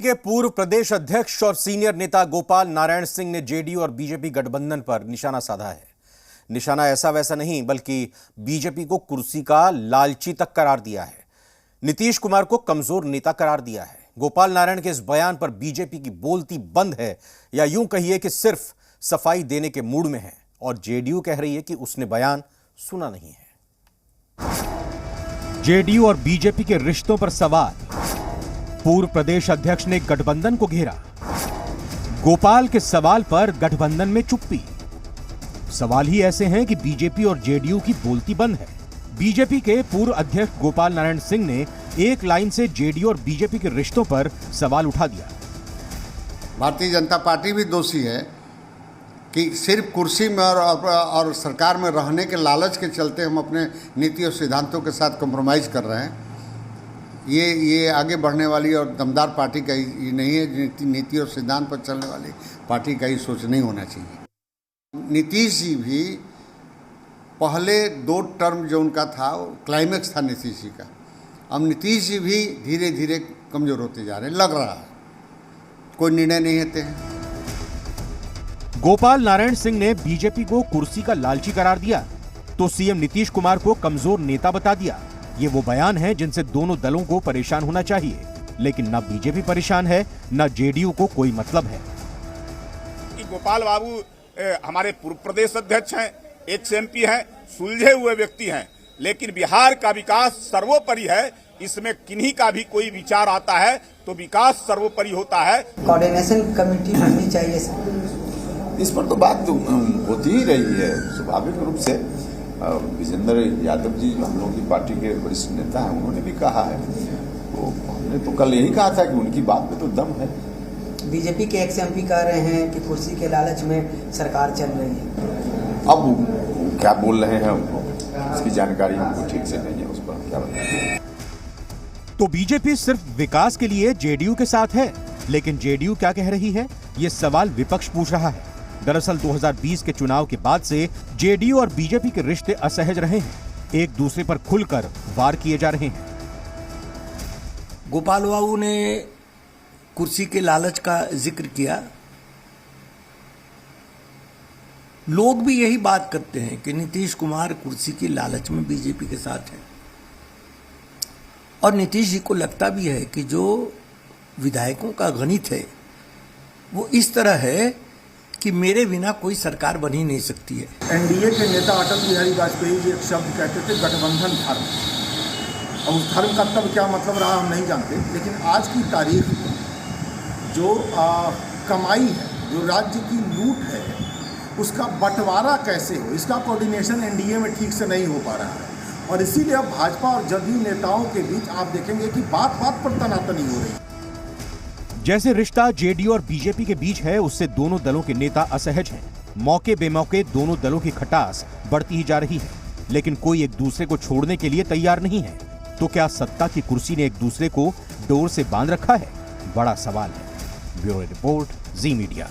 के पूर्व प्रदेश अध्यक्ष और सीनियर नेता गोपाल नारायण सिंह ने जेडीयू और बीजेपी गठबंधन पर निशाना साधा है। निशाना ऐसा वैसा नहीं, बल्कि बीजेपी को कुर्सी का लालची तक करार दिया है। नीतीश कुमार को कमजोर नेता करार दिया है। गोपाल नारायण के इस बयान पर बीजेपी की बोलती बंद है, या यूं कहिए कि सिर्फ सफाई देने के मूड में है, और जेडीयू कह रही है कि उसने बयान सुना नहीं है। जेडीयू और बीजेपी के रिश्तों पर सवाल। पूर्व प्रदेश अध्यक्ष ने गठबंधन को घेरा। गोपाल के सवाल पर गठबंधन में चुप्पी। सवाल ही ऐसे हैं कि बीजेपी और जेडीयू की बोलती बंद है। बीजेपी के पूर्व अध्यक्ष गोपाल नारायण सिंह ने एक लाइन से जेडीयू और बीजेपी के रिश्तों पर सवाल उठा दिया। भारतीय जनता पार्टी भी दोषी है कि सिर्फ कुर्सी में और सरकार में रहने के लालच के चलते हम अपने नीति और सिद्धांतों के साथ कॉम्प्रोमाइज़ कर रहे हैं। ये आगे बढ़ने वाली और दमदार पार्टी का ही नहीं है। नीति और सिद्धांत पर चलने वाली पार्टी का ही सोच नहीं होना चाहिए। नीतीश जी भी पहले 2 टर्म जो उनका था वो क्लाइमेक्स था नीतीश जी का। अब नीतीश जी भी धीरे धीरे कमज़ोर होते जा रहे हैं, लग रहा है। कोई निर्णय नहीं लेते हैं। गोपाल नारायण सिंह ने बीजेपी को कुर्सी का लालची करार दिया, तो सीएम नीतीश कुमार को कमजोर नेता बता दिया। ये वो बयान है जिनसे दोनों दलों को परेशान होना चाहिए, लेकिन न बीजेपी परेशान है, न जेडीयू को कोई मतलब है। कि गोपाल बाबू हमारे पूर्व प्रदेश अध्यक्ष हैं, एक्स एमपी हैं, सुलझे हुए व्यक्ति हैं, लेकिन बिहार का विकास सर्वोपरि है। इसमें किन्हीं का भी कोई विचार आता है तो विकास सर्वोपरि होता है। कोऑर्डिनेशन कमेटी बननी चाहिए सर। इस पर तो बात होती ही रही है स्वाभाविक रूप से। विजेंद्र यादव जी जो हम लोगों की पार्टी के वरिष्ठ नेता हैं, उन्होंने भी कहा है। तो हमने तो कल यही कहा था कि उनकी बात में तो दम है। बीजेपी के एक्स एमपी कह रहे हैं कि कुर्सी के लालच में सरकार चल रही है। अब क्या बोल रहे हैं उसकी जानकारी हमको ठीक से नहीं है, उस पर क्या बताएं। तो बीजेपी सिर्फ विकास के लिए जेडीयू के साथ है, लेकिन जेडीयू क्या कह रही है, ये सवाल विपक्ष पूछ रहा है। दरअसल 2020 के चुनाव के बाद से जेडीयू और बीजेपी के रिश्ते असहज रहे हैं। एक दूसरे पर खुलकर वार किए जा रहे हैं। गोपाल बाबू ने कुर्सी के लालच का जिक्र किया। लोग भी यही बात करते हैं कि नीतीश कुमार कुर्सी की लालच में बीजेपी के साथ हैं, और नीतीश जी को लगता भी है कि जो विधायकों का गणित है वो इस तरह है कि मेरे बिना कोई सरकार बन ही नहीं सकती है। एनडीए के नेता अटल बिहारी वाजपेयी जी एक शब्द कहते थे, गठबंधन धर्म। अब उस धर्म का तब क्या मतलब रहा हम नहीं जानते, लेकिन आज की तारीख में जो कमाई है, जो राज्य की लूट है, उसका बंटवारा कैसे हो, इसका कोऑर्डिनेशन एनडीए में ठीक से नहीं हो पा रहा है। और इसीलिए अब भाजपा और जदयू नेताओं के बीच आप देखेंगे कि बात बात पर तनातनी हो रही है। जैसे रिश्ता जेडीयू और बीजेपी के बीच है, उससे दोनों दलों के नेता असहज हैं। मौके बेमौके दोनों दलों की खटास बढ़ती ही जा रही है, लेकिन कोई एक दूसरे को छोड़ने के लिए तैयार नहीं है। तो क्या सत्ता की कुर्सी ने एक दूसरे को डोर से बांध रखा है? बड़ा सवाल है। ब्यूरो रिपोर्ट, जी मीडिया।